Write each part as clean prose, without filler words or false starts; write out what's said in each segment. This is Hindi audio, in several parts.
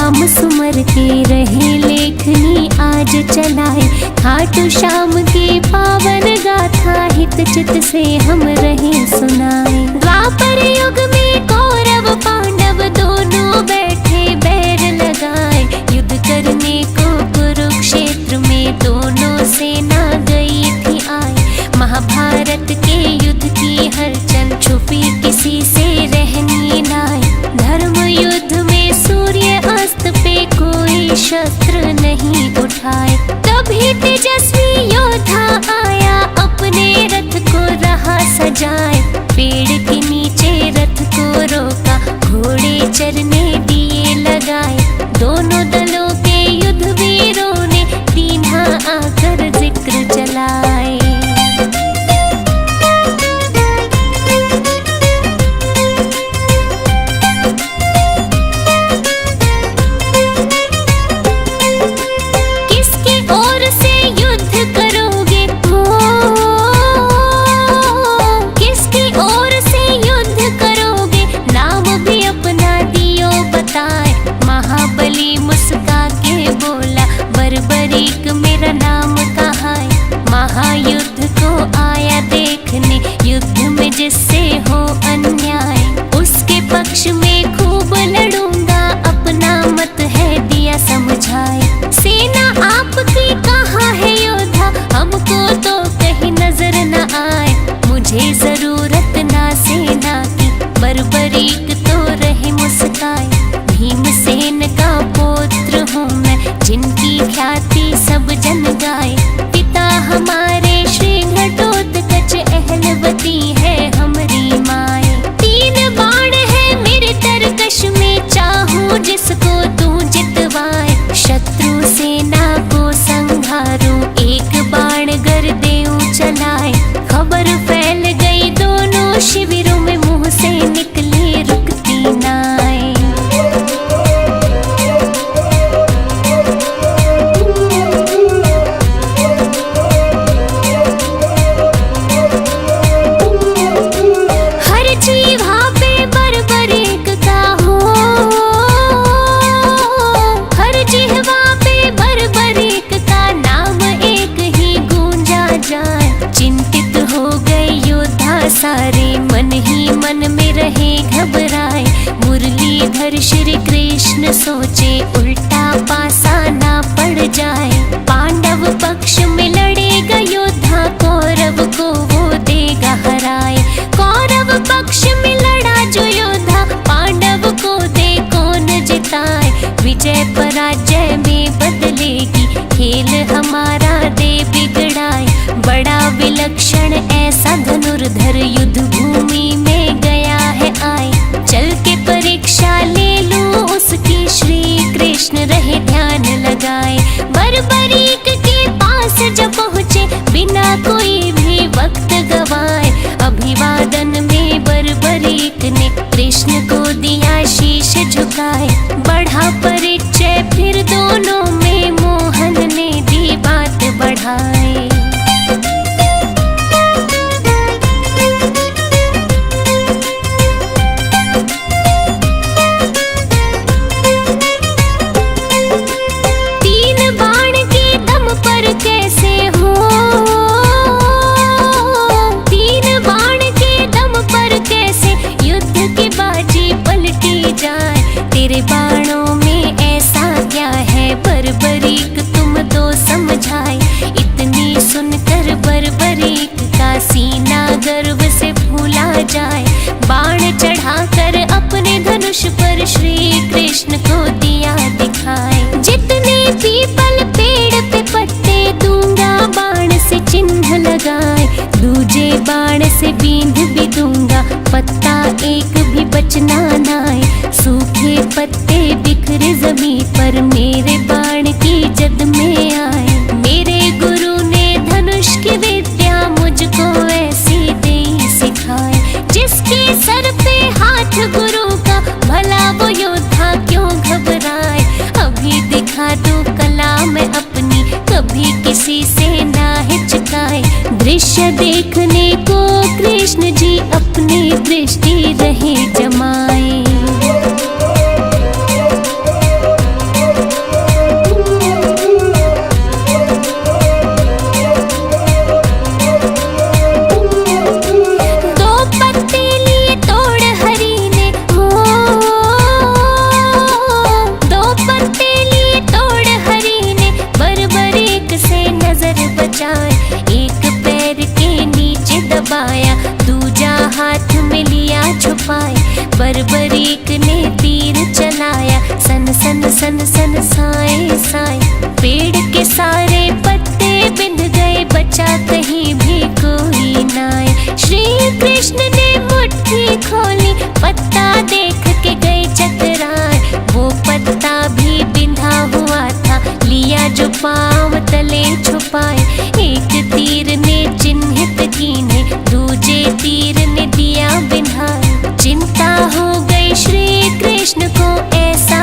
नाम सुमर के रहे लेखनी आज चलाए। खाटू श्याम की पावन गाथा हित चित से हम रहे सुनाए। द्वापर युग में कौरव पांडव दोनों बैठे बैर लगाए। युद्ध करने को कुरुक्षेत्र में दोनों सेना गई थी आए। महाभारत के युद्ध की हलचल छुपी किसी से रहनी नाए। धर्म युद्ध में सूर्य अस्त पे कोई शस्त्र नहीं उठाए। तभी तेजस्वी योद्धा आया अपने रथ को रहा सजाए। पेड़ के नीचे रथ को रोका घोड़े चरने दिए लगाए। दोनों दलों के युद्ध वीरों ने दीन्हा आकर जिक्र चलाए। महायुद्ध को आया देखने युद्ध में जिससे हो अन्याय। उसके पक्ष में खूब लड़ूंगा अपना मत है दिया समझाए। सेना आपकी कहाँ है योद्धा हमको तो कहीं नजर न आए। मुझे जरूरत ना सेना की बर्बरीक तो रहे मुस्काए। भीमसेन का पुत्र हूँ मैं जिनकी ख्याति सब जन गाए। पिता हमारे श्री घटोत्कच अहलवती है हमारी माए। 3 बाण है मेरे तरकश में चाहूं जिसको तू जितवाए। शत्रु सेना को संघारूं एक बाण गर देऊं चलाए। खबर फैल गई दोनों शिविरों में मुंह से निकले रुकती नाए। सारे मन ही मन में रहे घबराए। मुरलीधर श्री कृष्ण सोचे उल्टा पासा ना पड़ जाए। पांडव पक्ष में लड़ेगा योद्धा कौरव को वो देगा हराए। कौरव पक्ष में लड़ा जो योद्धा पांडव को दे कौन जिताए। विजय पराजय में बदलेगी खेल हमारा दे बिगड़ाए। बड़ा विलक्षण ऐसा धनुर्धर युद्ध भूमि में गया है आए। चल के परीक्षा ले लूं उसकी श्री कृष्ण रहे ध्यान लगाए। बर्बरीक के पास जब पहुँचे बिना कोई भी वक्त गवाए। अभिवादन में बर्बरीक ने कृष्ण को दिया शीश झुकाए। बढ़ा परिचय फिर दोनों में मोहन ने दी बात बढ़ाए। तेरे बाणों में ऐसा क्या है बर्बरीक तुम तो समझाए। इतनी सुनकर बर्बरीक का सीना गर्व से फूला जाए। बाण चढ़ाकर अपने धनुष पर श्री कृष्ण को दिया दिखाए। जितने पीपल पेड़ पे पत्ते दूंगा बाण से चिन्ह लगाए। दूजे बाण से बींध भी दूंगा पत्ता एक भी बचना नाए। सूखे पत्ते बिखरे जमीन पर मेरे बाण की जद में आए। मेरे गुरु ने धनुष की विद्या मुझको ऐसी दे सिखाए। जिसके सर पे हाथ गुरु का भला वो योद्धा क्यों घबराए। अभी दिखा दूं कला मैं अपनी कभी किसी से ना हिचकाए। दृश्य देखने को कृष्ण जी अपनी दृष्टि रहे जमाए।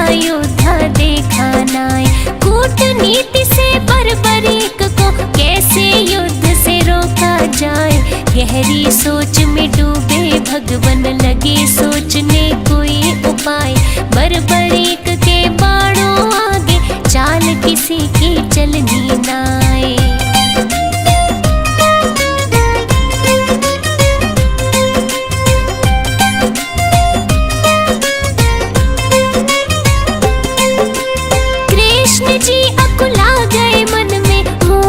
योद्धा देखा नाय। कूटनीति से बर्बरीक को कैसे युद्ध से रोका जाए। गहरी सोच में डूबे भगवन लगे सोचने कोई उपाय। बर्बरीक के बाणों आगे चाल किसी की चलनी नाय। कृष्ण जी अकुला गए मन में, हो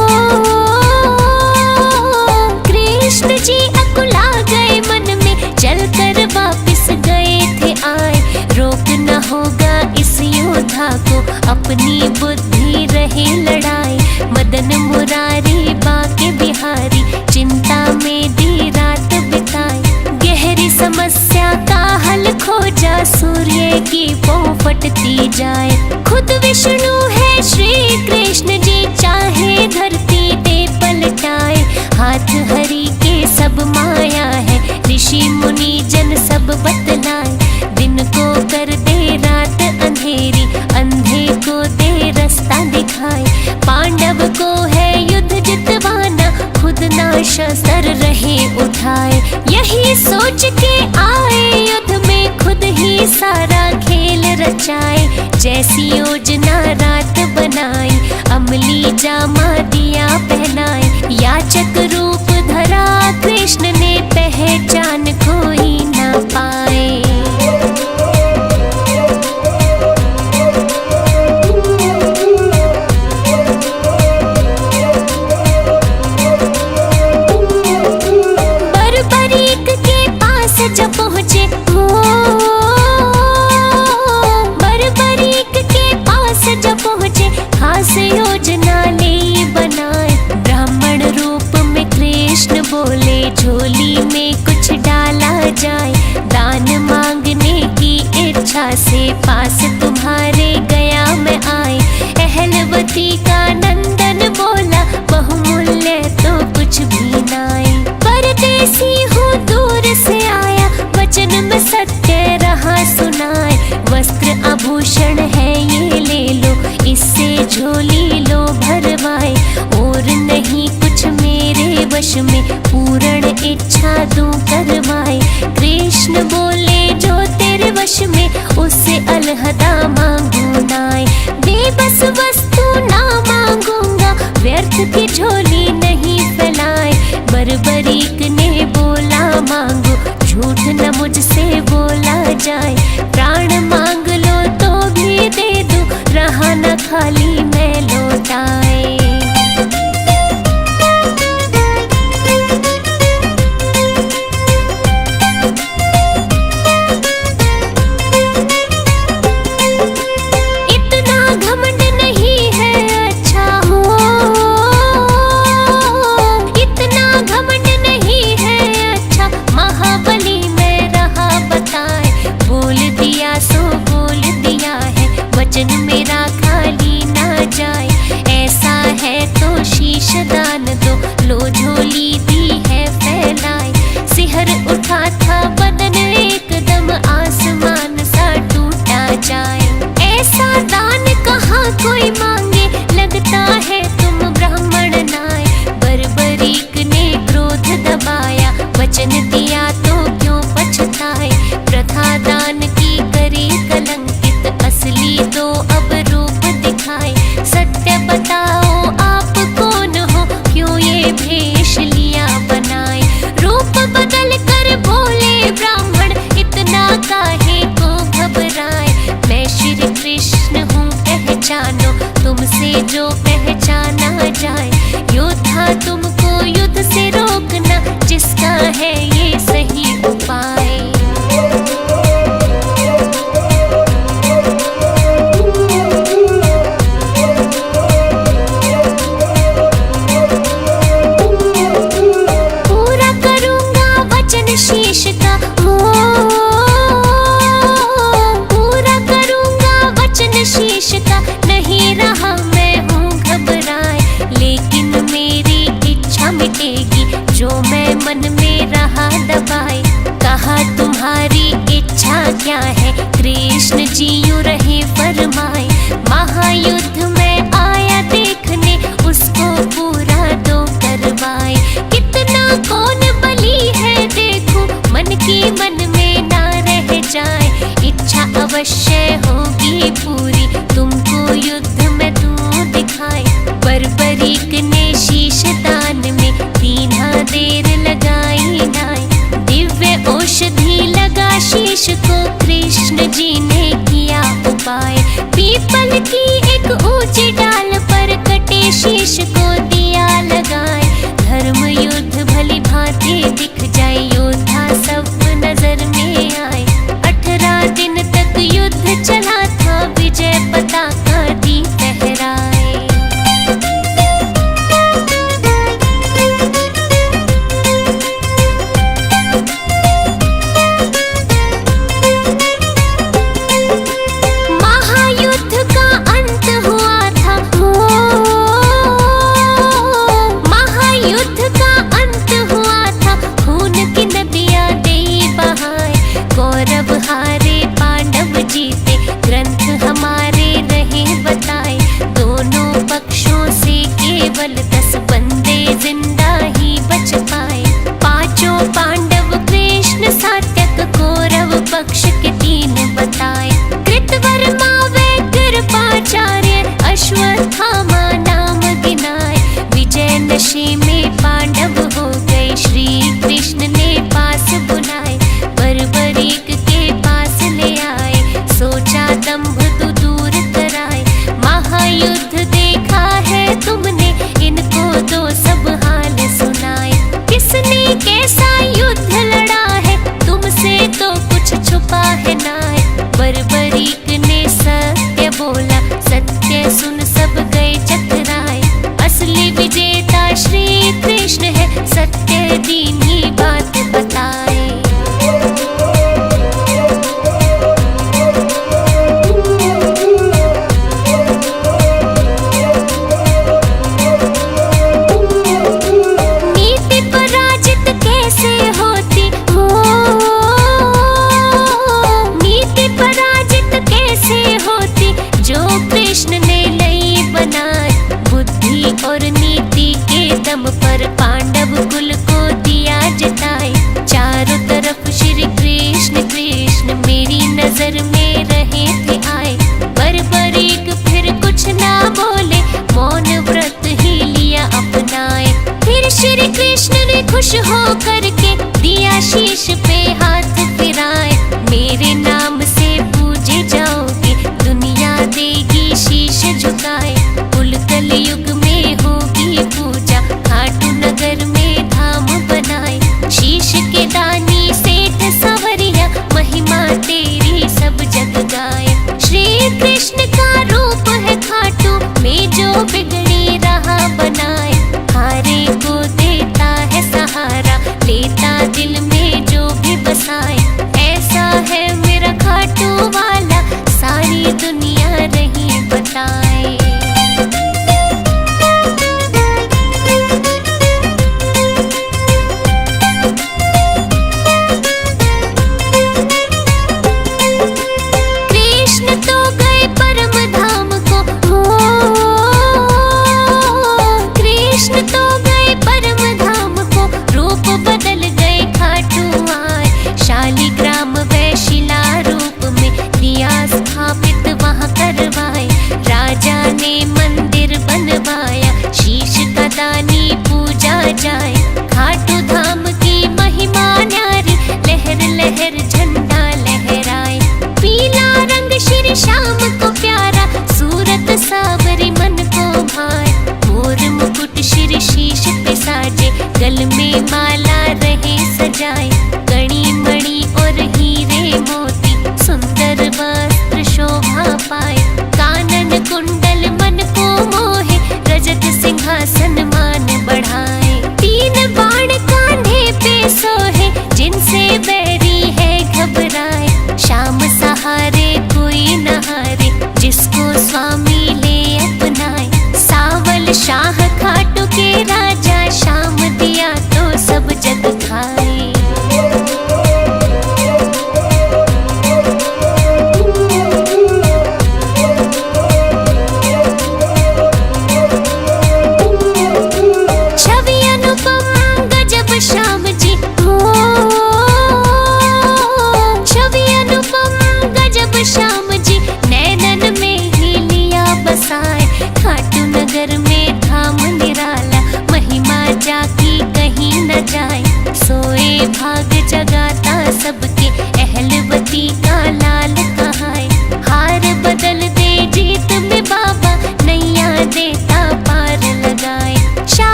कृष्ण जी अकुला गए मन में, चलकर वापिस गए थे आए। रोकना होगा इस योद्धा को, अपनी बुद्धि रहे लड़ाई। मदन मुरारी बाके बिहारी चिंता में दी रात बिताई। गहरी समस्या का हल खोजा, सूर्य की पौ फटती जाए। खुद विष्णु है श्री कृष्ण जी, चाहे धरती दे पलटाए। हाथ हरि के सब माया है, ऋषि मुनि जन सब बतलाए। दिन को कर दे रात अंधेरी, अंधे को दे रास्ता दिखाए। पांडव को है युद्ध जितवाना, खुद ना शस्त्र रहे उठाए। यही सोच के आए युद्ध में, खुद ही सारा खेल रचाए। जैसी योजना रात बनाई, अमली जामा दिया पहनाए। याचक रूप धरा कृष्ण ने, पहचान कोई ना पाए। बर्बरीक के पास जब पहुँचे, हो बर्बरीक के पास जब पहुँचे, खास योजना ले बनाए। ब्राह्मण रूप में कृष्ण बोले, झोली में कुछ डाला जाए। दान मांगने की इच्छा से पास तुम्हारे गया मैं आए। अहलवती का नंदन बोला, बहुमूल्य तो कुछ भी नाय। परदेसी हूँ दूर से आया, वचन में सत्य रहा सुनाए। वस्त्र आभूषण है ये ले लो, इससे झोली लो भरवाए। और नहीं कुछ मेरे वश में, पूर्ण इच्छा दूं करवाए। कृष्ण बोले जो तेरे वश में, उससे अलहदा मांगू नाय। बेबस वस्तु ना मांगूंगा, व्यर्थ की झोली नहीं फैलाए। बर्बरीक ने बोला मांगो, झूठ न मुझसे बोला जाए। प्राण मांग लो तो भी दे दूं, रहा न खाली मैं लौटाए। इतना घमंड नहीं है अच्छा, हो इतना घमंड नहीं है अच्छा। महाबली में रहा बताए, बोल दिया सो बोल दिया है। वचन मेरा खाली ना जाए, ऐसा है तो शीश दान दो। लो झोली दी है फैलाए, सिहर उठा था बदन एकदम, आसमान सा टूटा जाए। ऐसा दान कहाँ कोई मांगे, लगता है तुम ब्राह्मण नाय। बर्बरीक ने क्रोध दबाया, वचन दिया तो क्यों पछताए। प्रथा दान की करी कलंकित, असली तो अब रूप दिखाए। सत्य बताओ आप कौन हो, क्यों ये भेष लिया बनाए। रूप बदल कर बोले ब्राह्मण, इतना काहे को घबराए। मैं श्री कृष्ण हूँ पहचानो, तुम फरमाए। महायुद्ध में आया देखने, उसको पूरा दो करवाए। कितना कौन बली है देखो, मन की मन में ना रह जाए। इच्छा अवश्य होगी पूरी, तुमको युद्ध में तू दिखाए। बर्बरीक ने शीश दान में दीना देर लगाई नाय। दिव्य औषधि लगा शीश को, कृष्ण जी ने किया उपाय। पीपल की एक ऊंची डाल पर कटे शीश को दिया लगाए। धर्म युद्ध भली भांति दिख जाए, योद्धा सब नजर में आए। 18 दिन तक युद्ध चला था, विजय पताका दी फहराए। महायुद्ध का अंत हुआ था, महायुद्ध का अंत हुआ था। खून की नदियां दे बहाए, कौरव हारे पांडव जीते। ग्रंथ हमारे रहे बताए, दोनों पक्षों से केवल 10 बंदे जिंदा ही बच पाए। पांचों पांडव कृष्ण सात्यक, कौरव पक्ष के 3 बताए। कृतवर्मा व कृपाचार्य, अश्वत्थामा नाम गिनाए। विजय नशे में पांडव हो गए, श्री कृष्ण ने पास बुलाए। बर्बरीक के पास ले आए, सोचा दंभ तो दूर कराए। महायुद्ध देखा है तुमने, इनको दो सब हाल सुनाए। किसने कैसा युद्ध लड़ा है, तुमसे तो कुछ छुपा है नाय। बर्बरीक ने सत्य बोला, सत्य सुन सब गए चकराए। असली विजेता श्री कृष्ण है, सत्य दीनी बात बताए।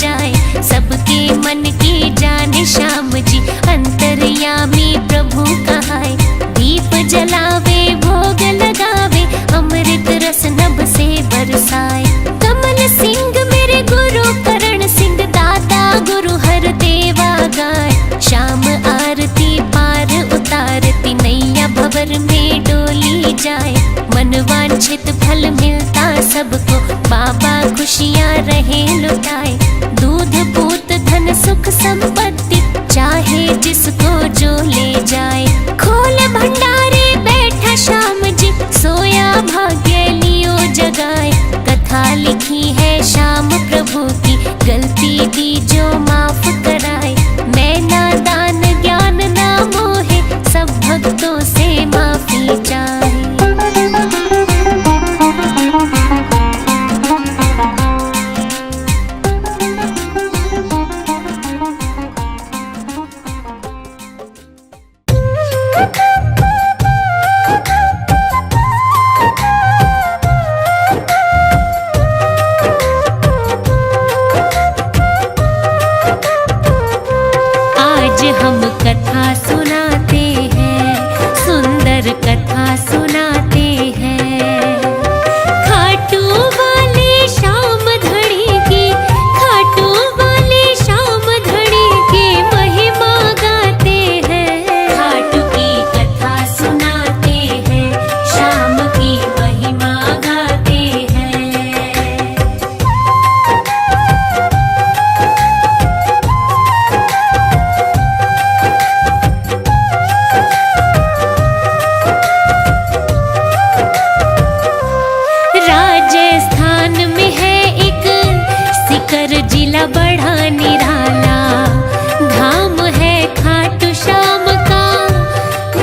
जाए। सबके मन की जाने श्याम जी, अंतर्यामी प्रभु कहाए। दीप जलावे भोग लगावे, अमृत रस नभ से बरसाए। कमल सिंह मेरे गुरु करण सिंह, दाता गुरु हर देवा गाय। श्याम आरती पार उतारती, नैया भंवर में डोली जाए। मन वांछित फल मिलता सबको, बाबा खुशियाँ रहे लुटाए। दूध पूत धन सुख संपत्ति, चाहे जिसको जो ले जाए। खोल भंडारे बैठा श्याम जी, सोया भाग्य लियो जगाए। कथा लिखी है श्याम प्रभु की, गलती दी जो माफ कराए। मैं नादान ज्ञान ना मोहे, सब भक्तों से माफी चाहे। आज हम कथा सुनाते हैं, सुंदर कथा सुनाते हैं। खाटू वाले श्याम धड़ी की, खाटू वाले श्याम धड़ी की महिमा गाते हैं। खाटू की कथा सुनाते हैं, श्याम की महिमा गाते हैं। राजस्थान में है एक सीकर जिला बड़ा निराला, धाम है खाटू श्याम का,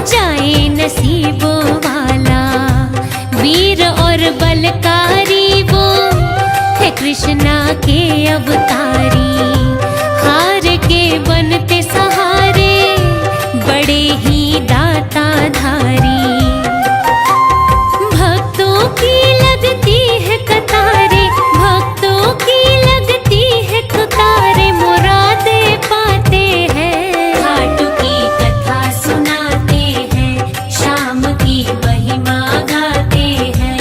जाए नसीबों वाला। वीर और बलकारी वो है कृष्णा के अवतारी, हार के बनते सहारे, बड़े ही दाता धारी। भक्तों की लगती है कतारे, भक्तों की लगती है कतारे, मुरादे पाते हैं। खाटू की कथा सुनाते हैं, श्याम की महिमा गाते हैं।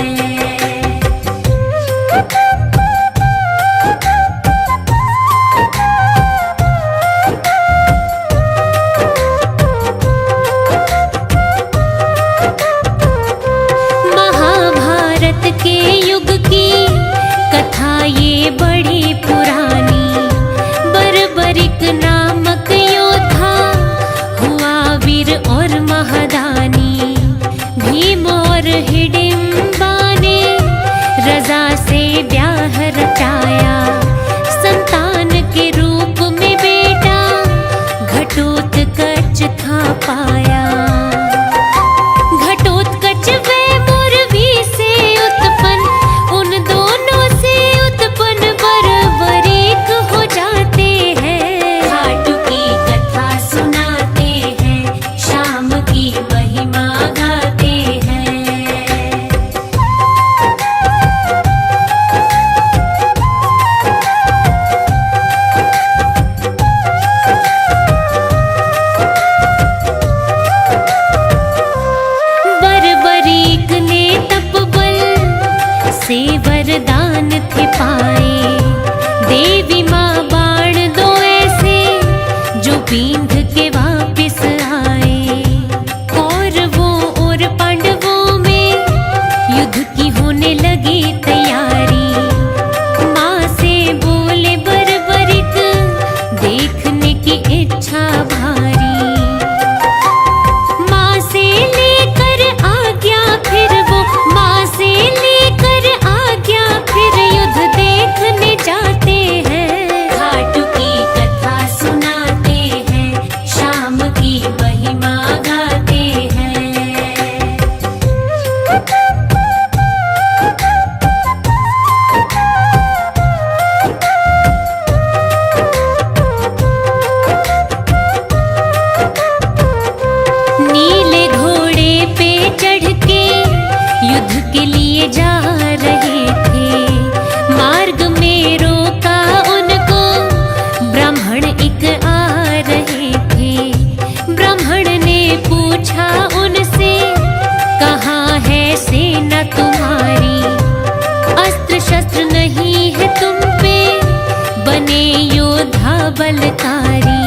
बलकारी।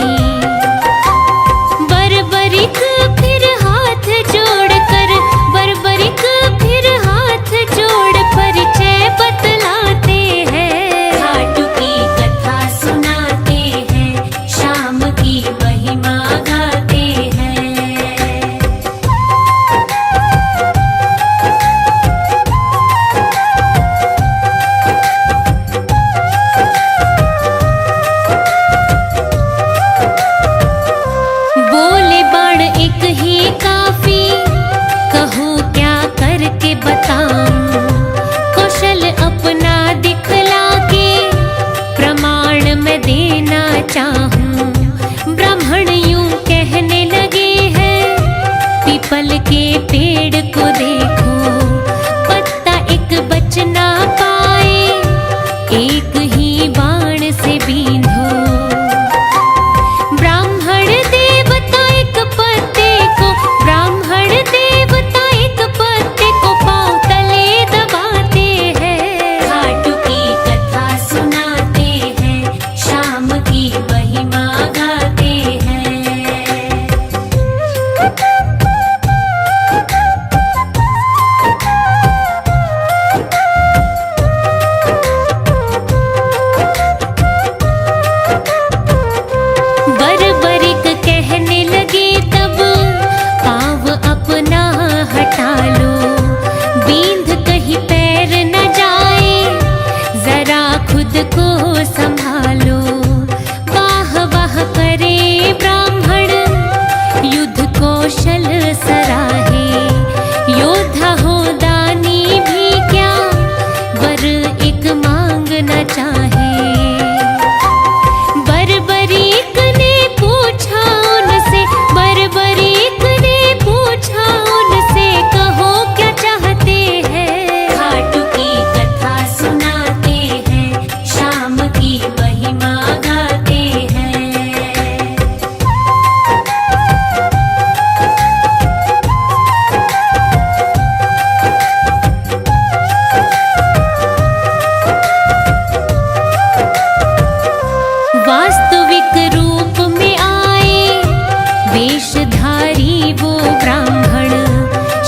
बर्बरिक फिर हाथ जोड़कर, बर्बरिक फिर हाथ जोड़ परिचय बतलाते हैं। खाटू की कथा सुनाते हैं, शाम की महिमा गाते हैं। बोले बाण एक ही काफी, कहूँ क्या करके बताऊं। कौशल अपना दिखला के प्रमाण मैं देना चाहूं। ब्राह्मण यूं कहने लगे हैं, पीपल के पेड़ को देखो, पत्ता एक बच ना पाए, एक ही बाण से बींधो। ब्राह्मण देवता एक पत्ते को, ब्राह्मण देवता एक पत्ते को पांव तले दबाते हैं। खाटू की कथा सुनाते हैं, शाम की महिमा गाते हैं। बर्बरिक कहने लगे तब, पाँव अपना हटा लो, बींध कहीं पैर न जाए, जरा खुद को संभालो। वाह वाह करे ब्राह्मण, युद्ध कौशल सराहे, योद्धा हो दानी भी क्या, वर एक मांगना चाहे। बर्बरीक ने पूछा उनसे, बर्बरीक ने पूछा उनसे, कहो क्या चाहते हैं। खाटू की कथा सुनाते हैं, शाम की महिमा गाते हैं। वास्तविक रूप में आए वेशधारी वो ब्राह्मण,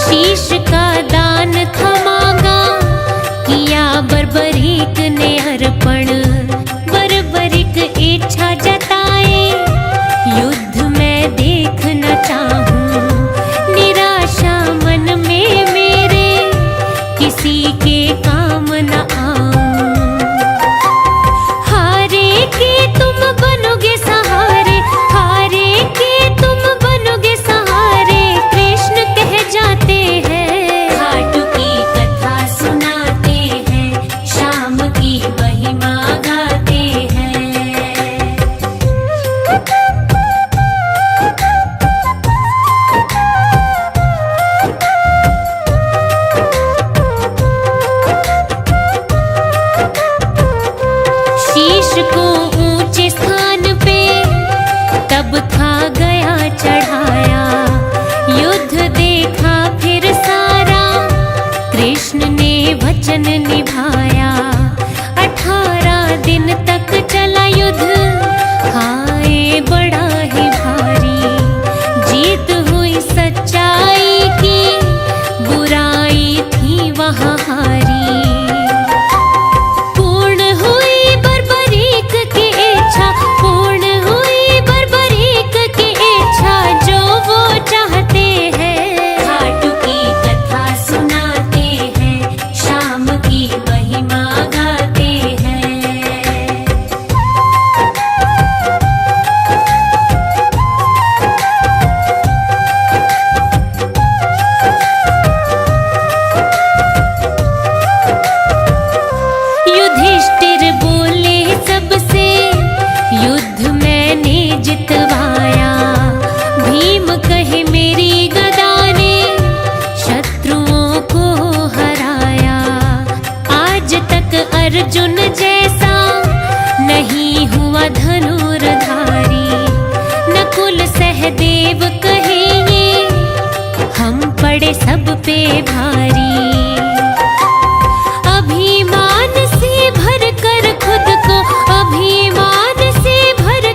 शीश का दान था मांगा, किया बर्बरीक ने अर्पण। बर्बरीक इच्छा जताए, युद्ध मैं देखना चाहूं। निराशा मन में मेरे, किसी के काम न आऊं। हारे के तुम बनोगे सहारे, हारे के तुम बनोगे सहारे, कृष्ण कह जाते हैं। खाटू की कथा सुनाते हैं, शाम की महिमा गाते हैं। शीश को ऊंचे स्थान पे तब था गया चढ़ाया, युद्ध देखा फिर सारा, कृष्ण ने वचन निभाया। 18 दिन तक चला युद्ध, हाय बड़ा ही भारी, जीत हुई सच्चाई की, बुराई थी वहाँ हारी। पूर्ण हुई बर्बरीक की इच्छा, पूर्ण हुई बर्बरीक की इच्छा, जो वो चाहते हैं। खाटू की कथा सुनाते हैं, शाम की महिमा गाते हैं। युधिष्ठिर बोले सबसे, युद्ध मैंने जितवाया। भीम कहे मेरी गदा ने शत्रुओं को हराया। आज तक अर्जुन जैसा नहीं हुआ धनुर्धारी। नकुल सहदेव कहे ये, हम पड़े सब पे भारी। अभिमान से भर कर खुद को, अभिमान से भर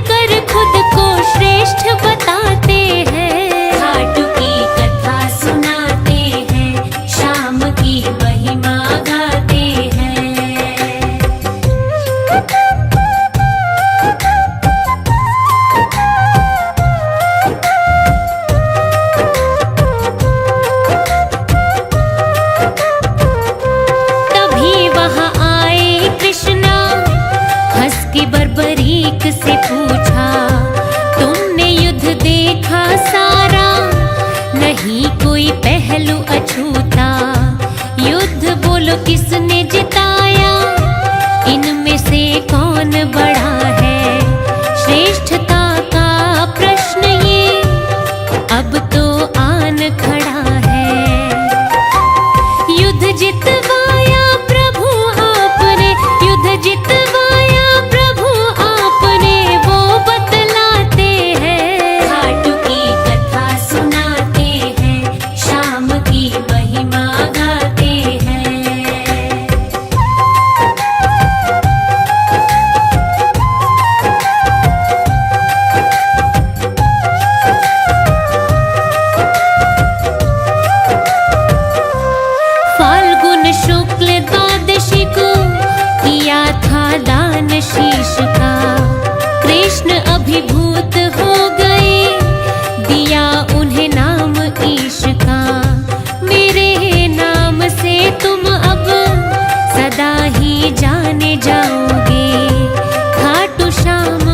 अभिभूत हो गए, दिया उन्हें नाम ईश का। मेरे नाम से तुम अब सदा ही जाने जाओगे। खाटू श्याम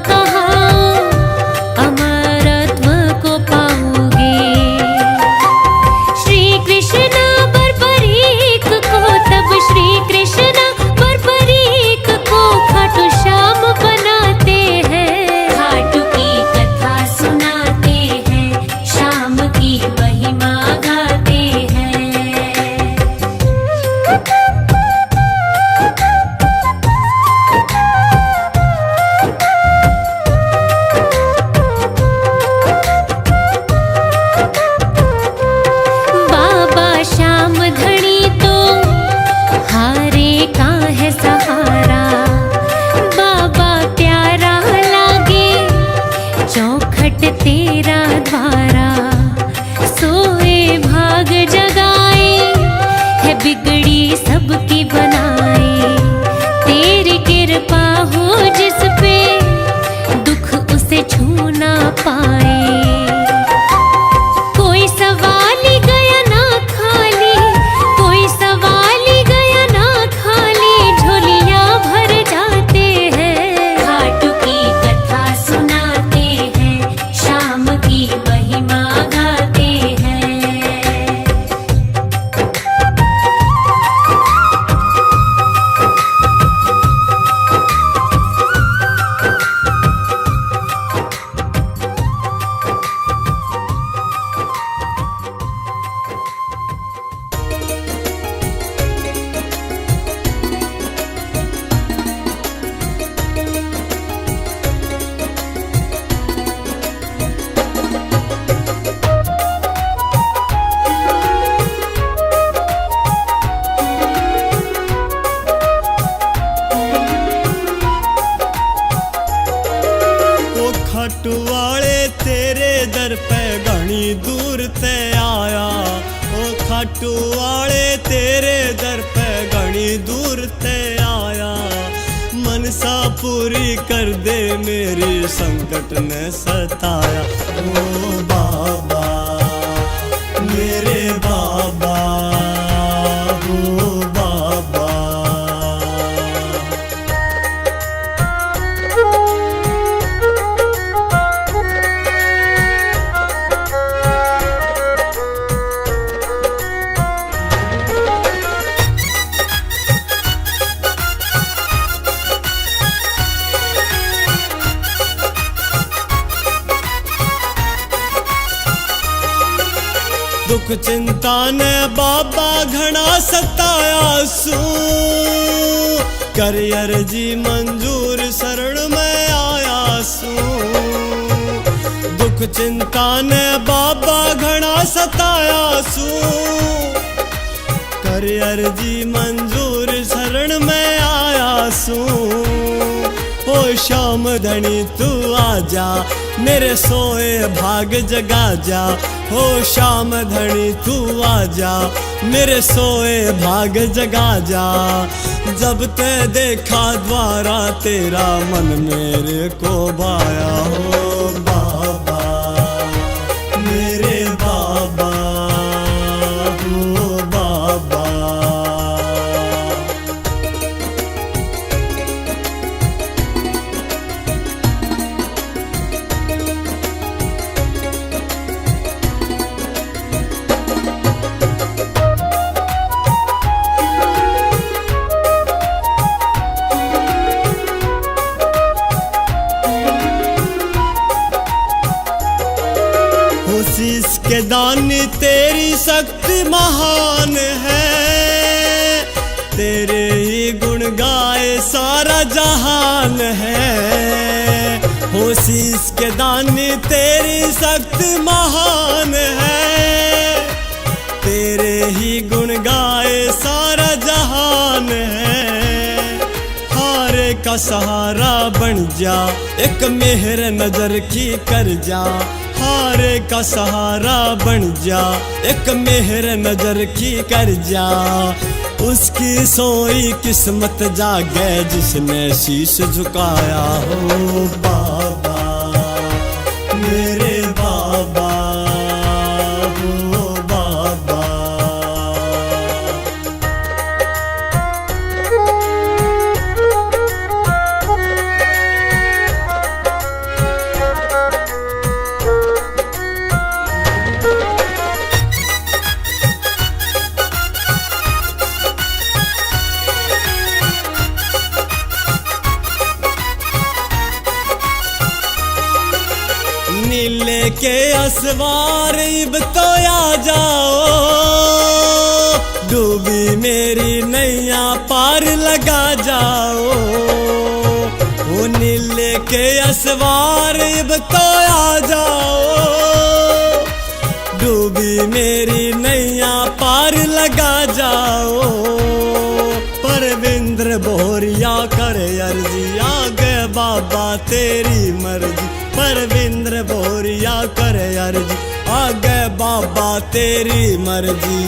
कहाओ, अमरत्व को पाओगे। श्री कृष्ण बर्बरीक को, तब श्री कृष्ण बर्बरीक को खाटू श्याम बनाते हैं। खाटू की कथा सुनाते हैं, श्याम की महिमा गाते हैं। बाबा श्याम धनी तो हारे का है सहारा। बाबा प्यारा लागे चौखट तेरा द्वारा। सोए भाग जगाए है, बिगड़ी सबकी बनाए। तेरी कृपा हो जिस पे, दुख उसे छू ना पाए। कोई सवाली गया ना खाली, कोई सवाली गया ना खाली, झोलियां भर जाते हैं। खाटू की कथा सुनाते हैं, श्याम की महिमा गाते हैं। ओ खाटू वाले तेरे दर पे घनी दूर ते आया। ओ खाटू वाले तेरे दर पे घनी दूर ते आया। मनसा पूरी कर दे मेरी संकट ने सताया। ओ बाबा मेरे बाबा, ओ बाबा। दुख चिंता ने बाबा घना सताया सू। कर अर्जी मंजूर शरण में आया सू। दुख चिंता ने बाबा घना सताया सू। कर अर्जी मंजूर शरण में आया सू। ओ श्याम धनी तू आजा, मेरे सोए भाग जगा जा। हो श्याम धनी तू आजा, मेरे सोए भाग जगा जा। जब ते देखा द्वारा तेरा, मन मेरे को भाया। हो बाबा मेरे बाबा, हो बाबा। शीश के दानी तेरी शक्ति महान है। तेरे ही गुण गाए सारा जहान है। हो शीश के दानी तेरी शक्ति महान है। तेरे ही गुण गाए सारा जहान है। हारे का सहारा बन जा, एक मेहर नजर की कर जा। हारे का सहारा बन जा, एक मेहर नजर की कर जा। उसकी सोई किस्मत जागे जिसने शीश झुकाया। हो बाबा नीले के असवार इब तो आ जाओ, डूबी मेरी नैया पार लगा जाओ। ओ नीले के असवार इब तो आ जाओ, डूबी मेरी नैया पार लगा जाओ। परविंद्र बोरिया करे अर्जी, आगे बाबा तेरी मर्जी। परविंद्र बोरिया करे अर्जी, आगे बाबा तेरी मर्जी।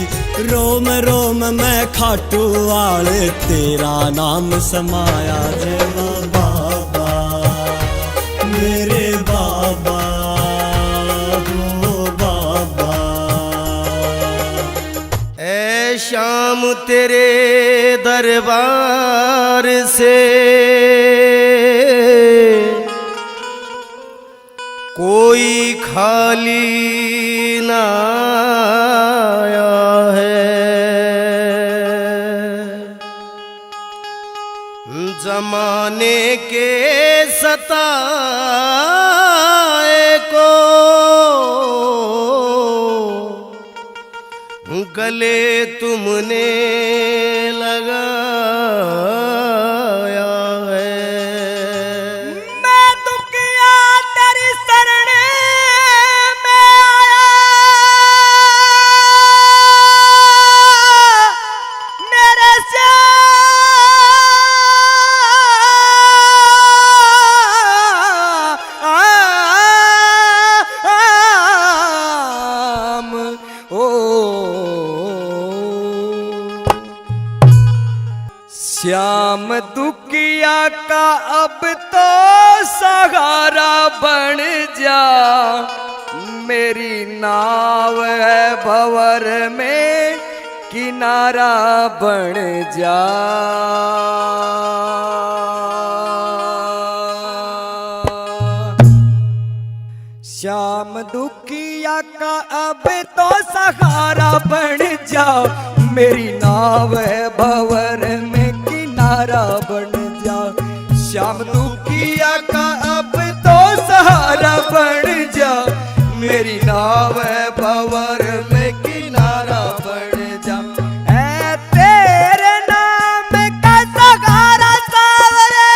रोम रोम में खाटू वाले तेरा नाम समाया। जय बाबा मेरे बाबा हो बाबा। ऐ शाम तेरे दरबार से कोई खाली ना आया है। जमाने के सताए को गले तुमने लगाया है। मैं दुखिया तेरी शरण में आया, मेरे श्याम दुखिया का अब तो सहारा बन जा। मेरी नाव है भंवर में किनारा बन जा। श्याम दुखिया का अब तो सहारा बन जाओ। मेरी नाव है भंवर में किनारा बन जाओ। श्याम दुखिया का अब तो सहारा बन जाओ। मेरी नाव है भंवर में किनारा बन जाओ। ऐ तेरे नाम का सहारा सावरे,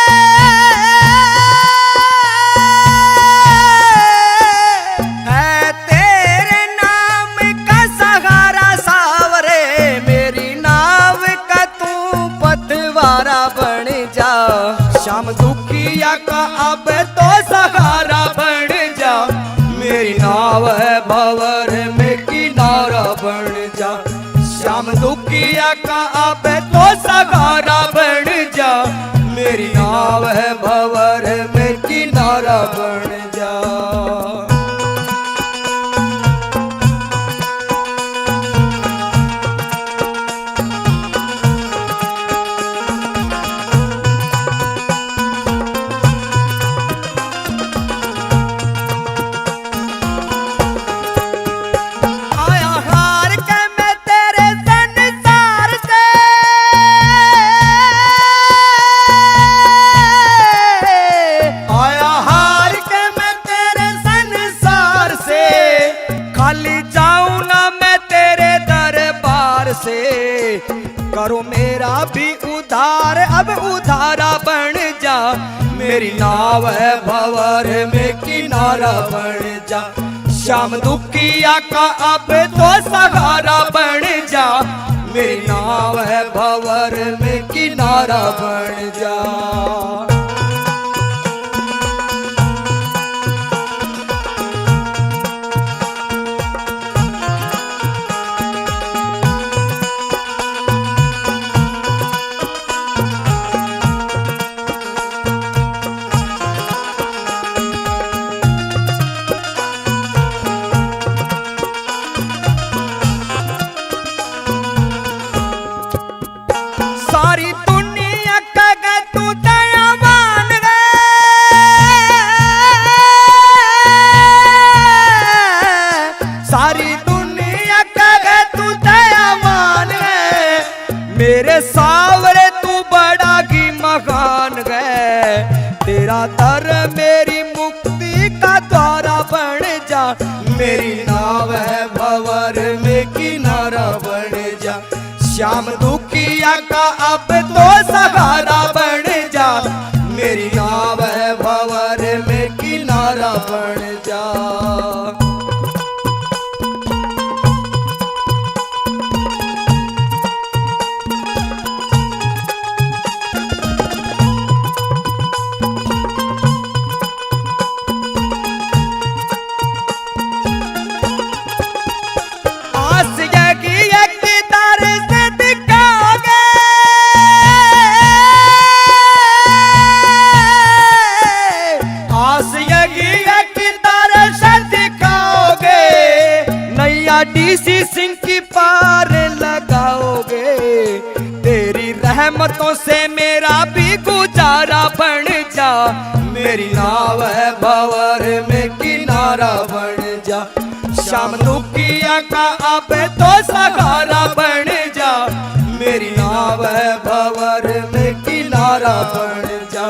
ऐ तेरे नाम का सहारा सावरे। मेरी नाव का तू पतवारा बन जा। श्याम दुखिया का अब तो सहारा बन जा। मेरी नाव है भंवर में किनारा बन जा। श्याम दुखिया का अब तो सहारा बन जा। मेरी नाव है भंवर में किनारा बन जा। करो मेरा भी उधार, अब उधारा बन जा। मेरी नाव है भंवर में किनारा बन जा। श्याम दुखिया का अब तो सहारा बन जा। मेरी नाव है भंवर में किनारा बन जा। सारी दुनिया का तू दयावान मेरी नाव है भंवर में किनारा बन जा। श्याम दुखिया का अब तो सहारा बन जा। मेरी नाव है भंवर में किनारा बन जा। डीसी सिंह की पार लगाओगे। तेरी रहमतों से मेरा भी गुजारा बन जा। मेरी नाव है भंवर में किनारा बन जा। श्याम दुखिया का अब तो सहारा बन जा। मेरी नाव है भंवर में किनारा बन जा।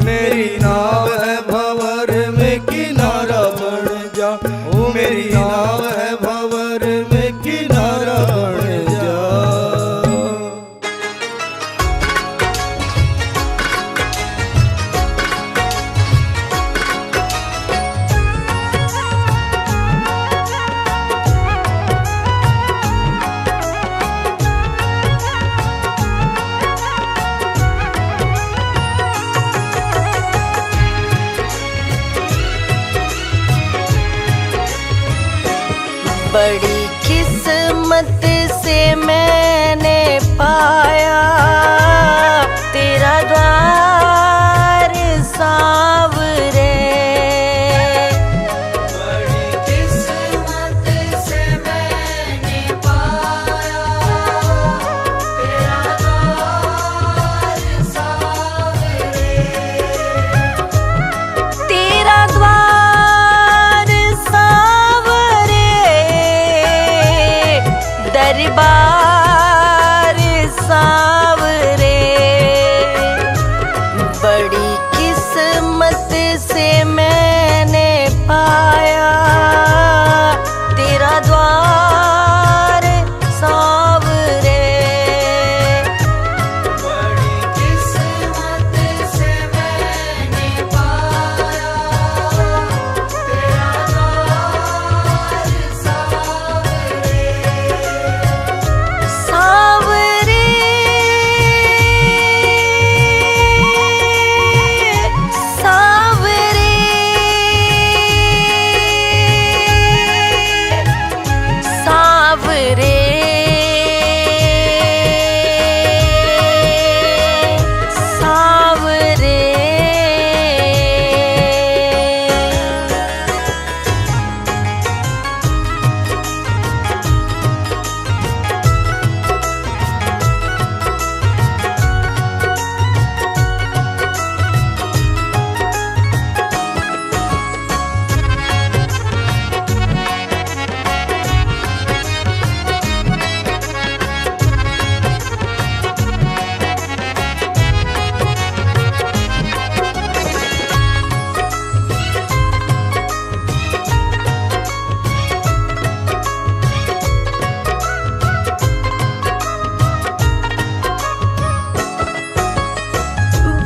मेरी नाव है भंवर में किनारा बन जा। ओ मेरी नाव है भंवर में किनारा बन जा। बड़ी किस्मत से मैंने पाया तेरा द्वार सांवरे। बड़ी किस्मत से मैंने पाया तेरा द्वार सांवरे। तेरा द्वार सांवरे दरबार सांवरे। बड़ी किस्मत से मैंने पाया तेरा द्वार सांवरे। बड़ी किस्मत से मैंने पाया तेरा द्वार सांवरे। सांवरे सांवरे सांवरे सांवरे।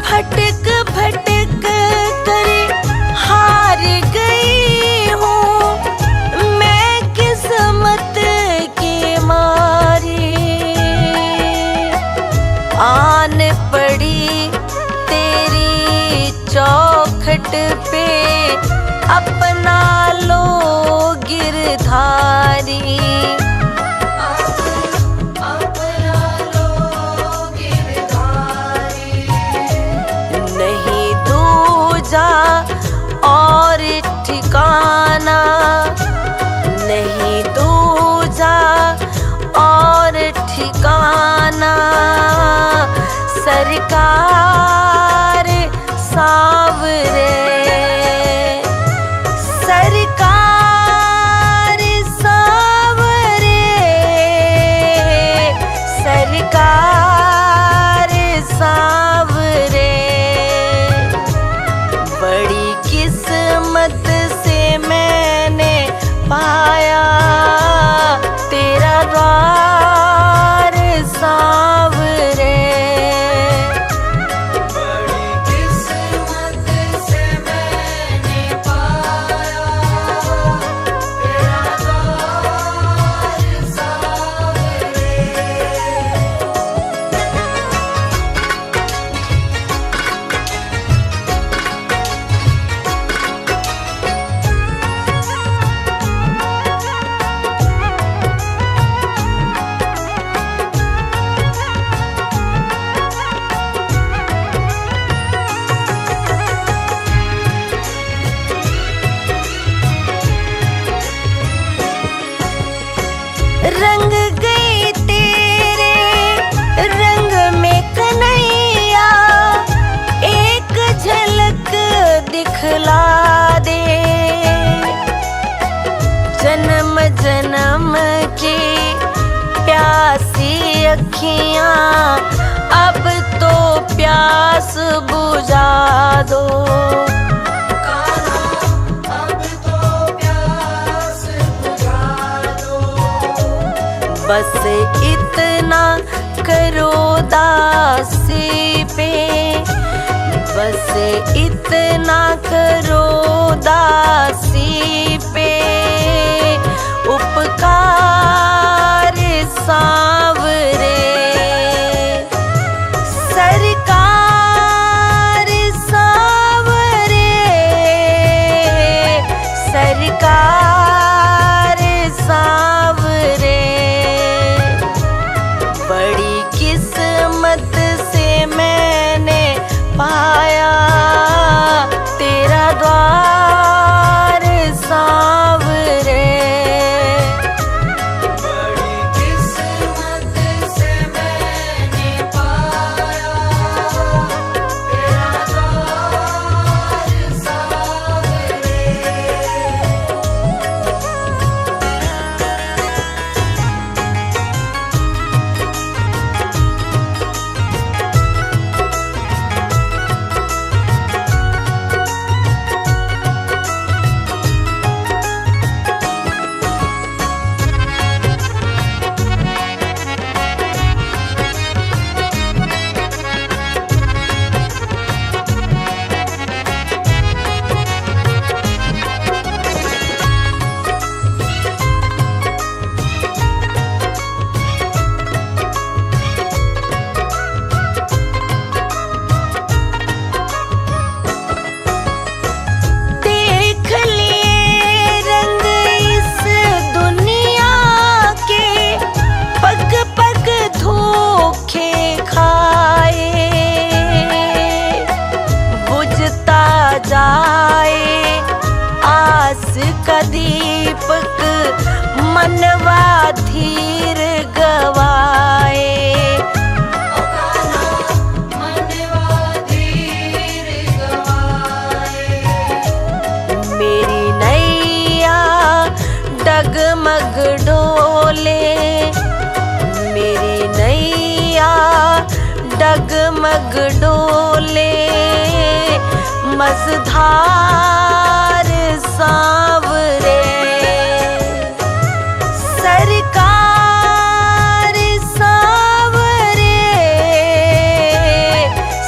भटक भटक कर हार गई हूँ मैं किस्मत के मारे। आन पड़ी तेरी चौखट पे अपना लो गिरधारी। नहीं दूजा और ठिकाना नहीं दूजा और ठिकाना। सरकार सांवरे सरकार सांवरे सरकार सांवरे। बड़ी किस्मत से मैंने पा अखियां अब तो प्यास बुझा दो। बस इतना करो दासी पे, बस इतना करो दासी पे उपकार सांवरे। सरकार सांवरे, सरकार सांवरे। बड़ी किस्मत से मैंने पाया तेरा द्वार सांवरे। बड़ी किस्मत से मैंने पाया तेरा द्वार सांवरे। देख लिए रंग इस दुनिया के, पग पग धोखे खाए। बुझता जाए आस का दीपक, मनवा धीर गवाए। मेरी नैया डगमग डोले, मेरी नैया डगमग डोले। मझधार सांवरे, सरकार सांवरे,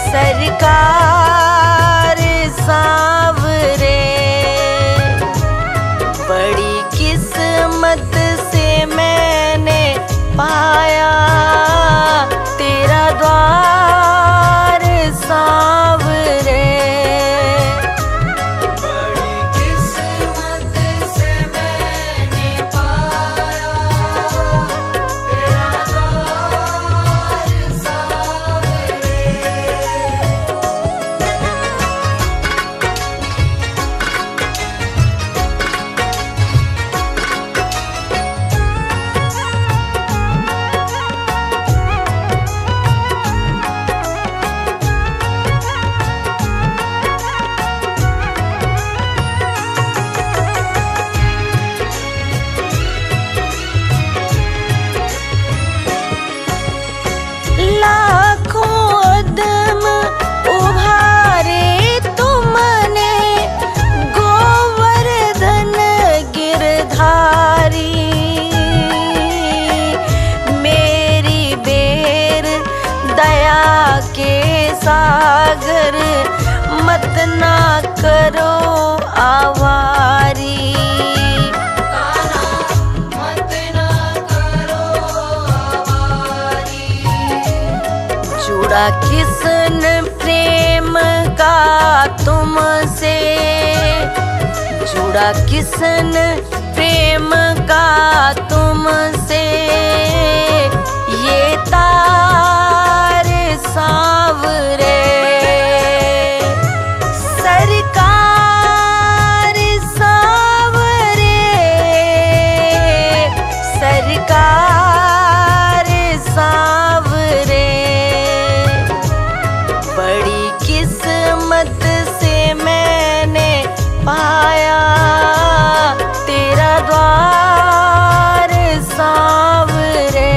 सरकार सांवरे। बड़ी किस्मत से मैंने पाया तेरा द्वार सांवरे। बड़ी किस्मत से मैंने पाया तेरा द्वार सांवरे। लाखों अदम उभारे तुमने, गोवर्धन गिरधारी। मेरी बेर दया के सागर, मत ना करो आवारी। जुड़ा किसन प्रेम का तुमसे, जुड़ा किसन प्रेम का तुमसे। ये तार सांवरे, सरकार सांवरे, सरकार सांवरे। बड़ी किस्मत से मैंने पाया तेरा द्वार सांवरे।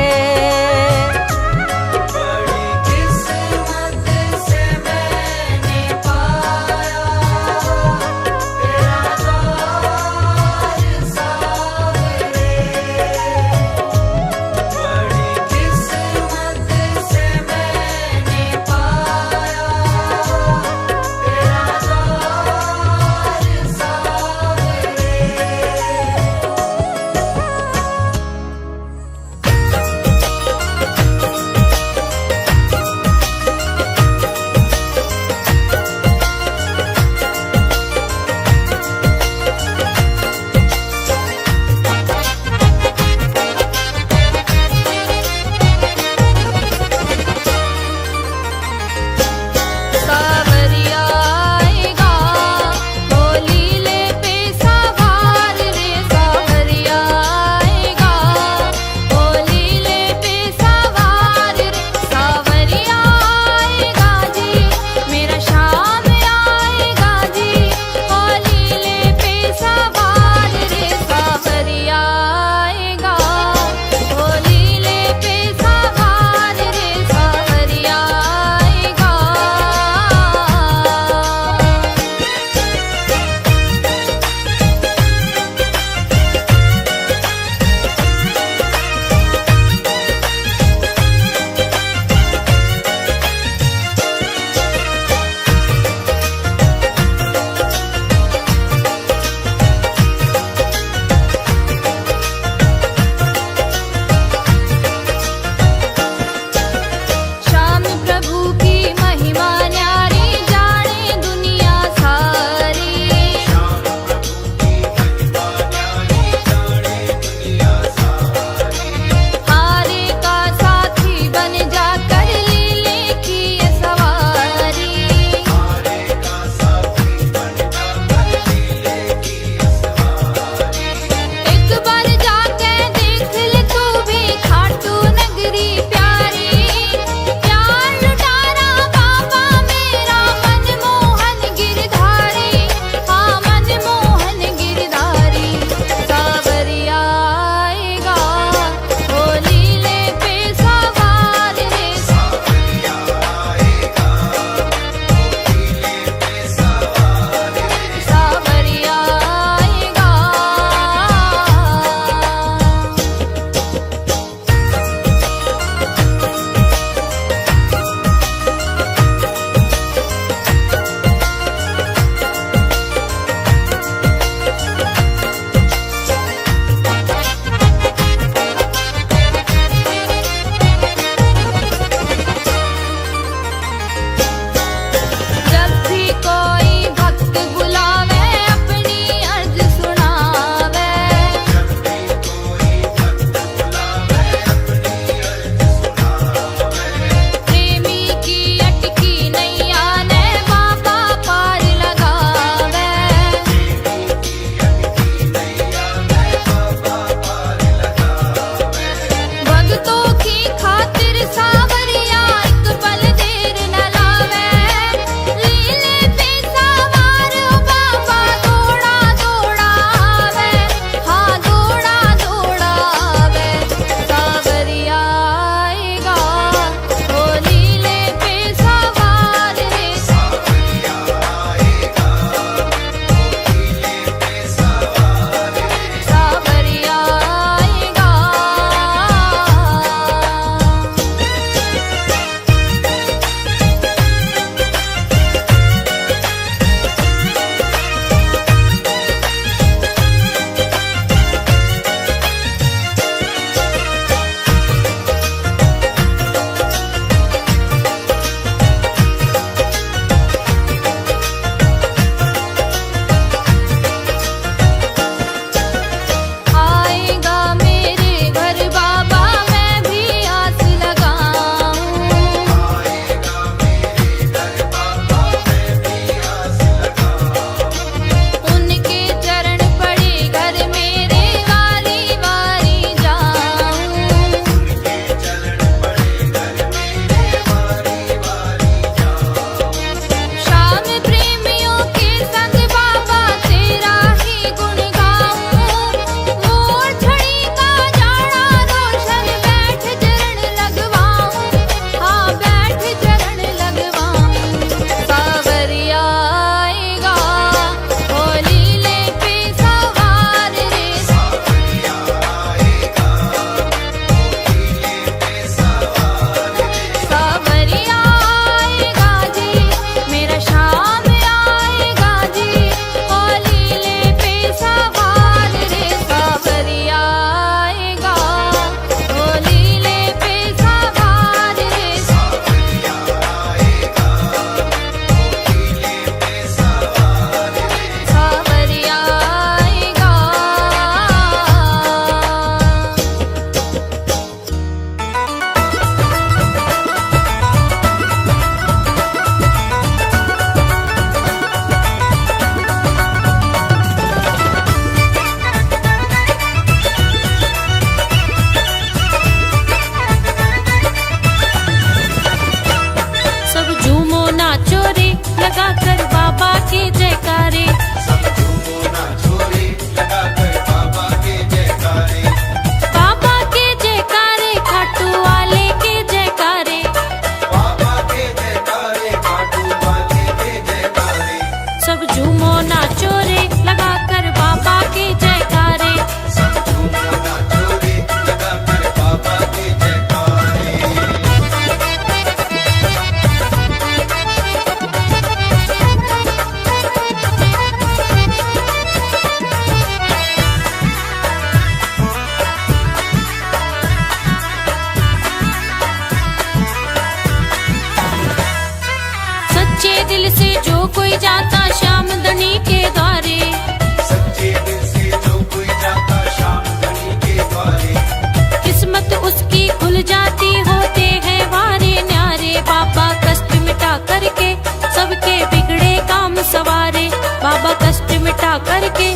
कृपा करके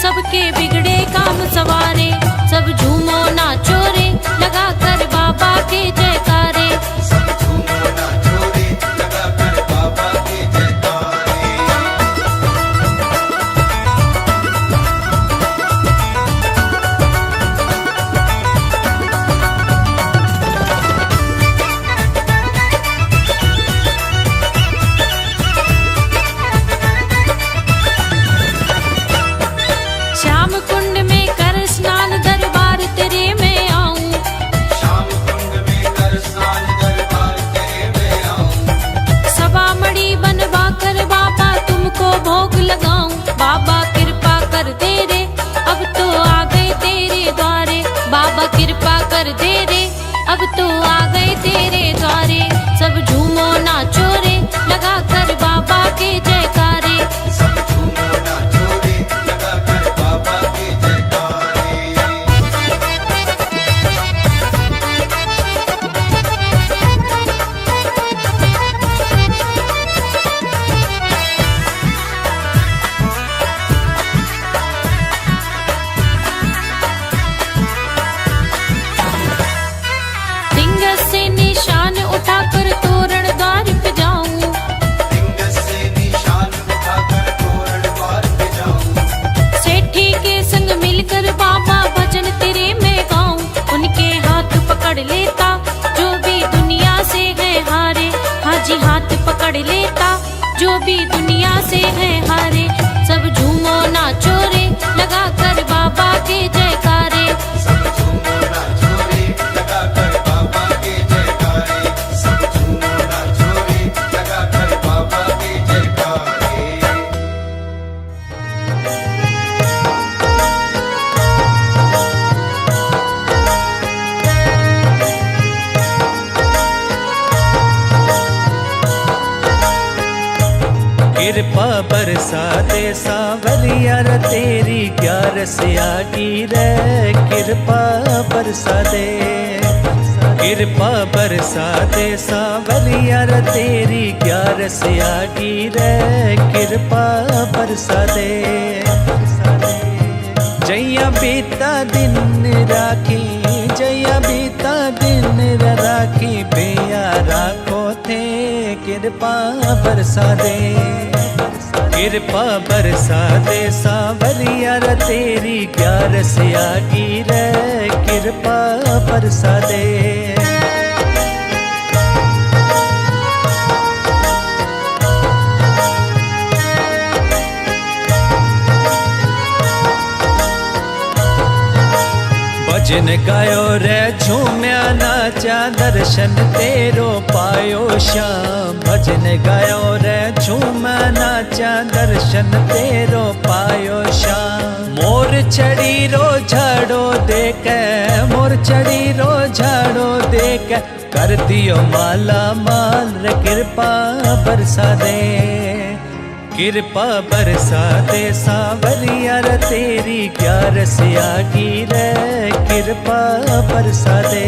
सबके बिगड़े काम सवारे। सब झूमो नाचो रे लगा कर बाबा के जयकारे। सब झूमो नाचो रे लगा कर बाबा के जयकारे। श्याम कुंड में कर स्नान दरबार तेरे में आऊं। श्याम कुंड में कर स्नान दरबार तेरे में आऊं। सभा मणि बनवा कर बाबा तुमको भोग लगाऊं। बाबा कृपा कर दे रे अब तो आ गए तेरे द्वारे। बाबा कृपा कर दे रे अब तो आ गए तेरे द्वारे। सब झूमो नाचो रे लगा कर बाबा के जयकारे। सब झूमो नाचो रे लगा कर बाबा के जयकारे। ढिंगस से निशान उठाकर तोरण द्वार पे जाऊं। ढिंगस से निशान उठाकर तोरण द्वार पे जाऊं। सेठी के संग मिलकर बाबा भजन तेरे में गाऊं। उनके हाथ पकड़ लेता जो भी दुनिया से है हारे। हाजी हाथ पकड़ लेता जो भी दुनिया से है हारे। सब झूमो नाचो रे लगा कर बाबा के जयकारे। सब झूमो नाचो रे लगा कर बाबा के जयकारे। सब झूमो नाचो रे लगा कर बाबा के जयकारे। कृपा बरसा दे सावरिया रे तेरी ग्यारस आगी रे। कृपा बरसा दे। कृपा बरसा दे सावरिया रे तेरी ग्यारस आगी रे। कृपा बरसा दे। जैया बीता दिन राखी जैया बीता दिन राखी बेया राखो थे। कृपा बरसा दे। कृपा बरसा दे सावरिया रे तेरी ग्यारस आगी रे। कृपा बरसा दे। भजन गायो रे झूम्या नाचा दर्शन तेरो पायो श्याम। भजन गायो रे झूम्या नाचा दर्शन तेरो पायो श्याम। मोर चढ़ी रो झाड़ो देख मोर चढ़ी रो झाड़ो देख कर दियो माला माल रे। कृपा बरसा दे। कृपा बरसा दे सावरिया रे तेरी ग्यारस आगी रे। कृपा बरसा दे।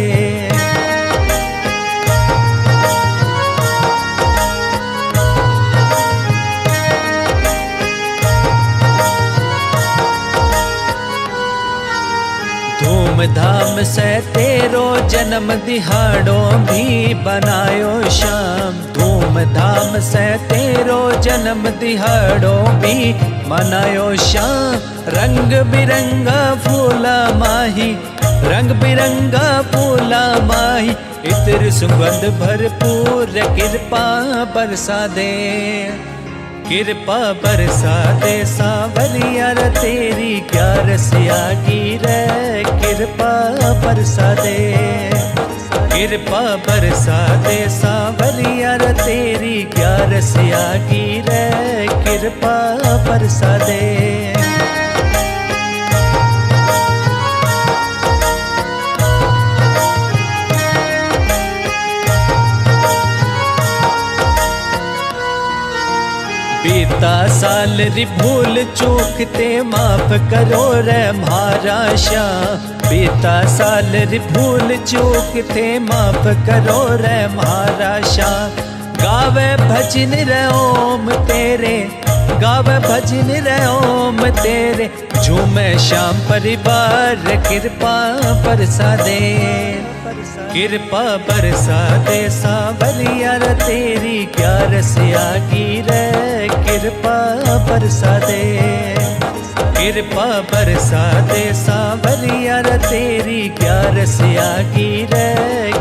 धूमधाम से तेरो जन्म दिहाड़ो भी बनायो श्याम। धूमधाम से तेरो जन्म दिहाड़ो भी मनायो श्याम। रंग बिरंगा फूला माही रंग बिरंगा फूला माही। इत्र सुगंध भरपूर कृपा बरसा दे। कृपा बरसा दे सावरिया रे तेरी ग्यारस आगी रे। कृपा बरसा दे। कृपा बरसा दे सावरिया रे तेरी ग्यारस आगी रे। कृपा बरसा दे। बीता साल री भूल चूक ते माफ करो रे म्हारा श्याम। बीता साल री भूल चूक ते माफ करो रे म्हारा श्याम। गावे भजन रे ओम तेरे गावे भजन रे ओम तेरे, झूमे श्याम परिवार, कृपा बरसा दे, कृपा बरसा दे सांवरिया रे तेरी क्या रसिया की रे, कृपा बरसा दे, कृपा बरसा दे सांवरिया रे तेरी क्या रसिया की रे,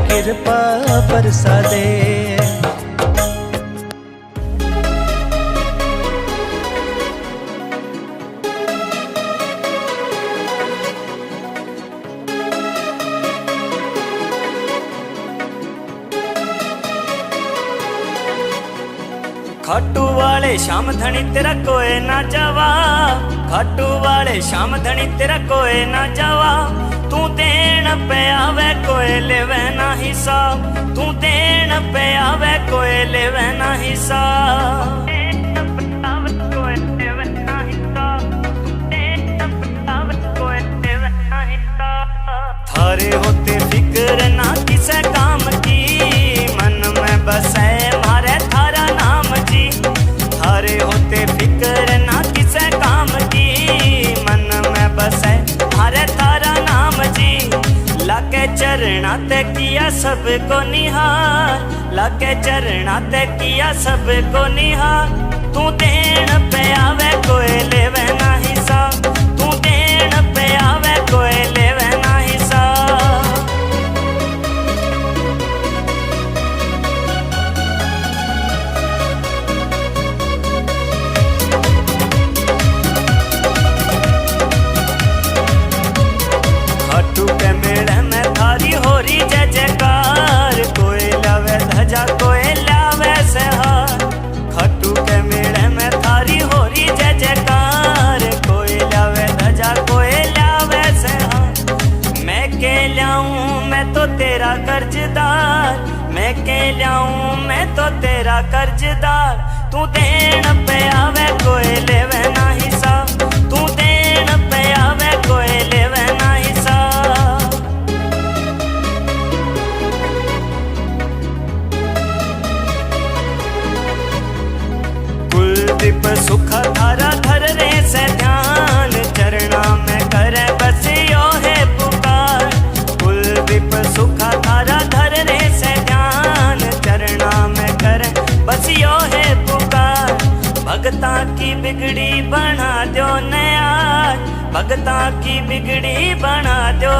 कृपा बरसा दे। खाटू वाले श्याम धनी तेरा कोई ना जावा, खाटू वाले श्याम धनी तेरा कोई ना जावा, तू देन पे आवे कोई लेवे ना हिसाब, तू देन पे आवे कोई लेवे ना हिसाब, थारे होते फिक्र ना किसे काम की, मन में बसे मारे थारा नाम जी, थारे होते फिक्र ना किसे काम की, मन में बसे मारे थारा नाम जी, लाके चरणा ते किया सबको निहार, लाके चरणा ते किया सबको निहार, तू देन पे आवे कोई लेवे ना हिसाब, तू देन पे आवे कोई लेवे ना हिसाब। खाटू के मेले में थारी हो रही जय जयकार, कोई लावे ध्वजा कोई लावे से हार, खाटू के मेले में थारी हो रही जय जयकार, कोई लावे ध्वजा कोई लावे से हार, मैं के लाऊं मैं तो तेरा कर्जदार, मैं के लाऊं मैं तो तेरा कर्जदार, तू देन पे आवे कोई लेवे ना हिसाब, तू देन पे आवे कोई लेवे ना हिसाब। कुलदीप सुख थारा धर रे से ध्यान, चरणा में करे बस यो है पुकार, कुलदीप सुख थारा धर रे से ध्यान, चरणा में करे बस यो है पुकार, भगता की बिगड़ी बना दो नया, भगता की बिगड़ी बना दो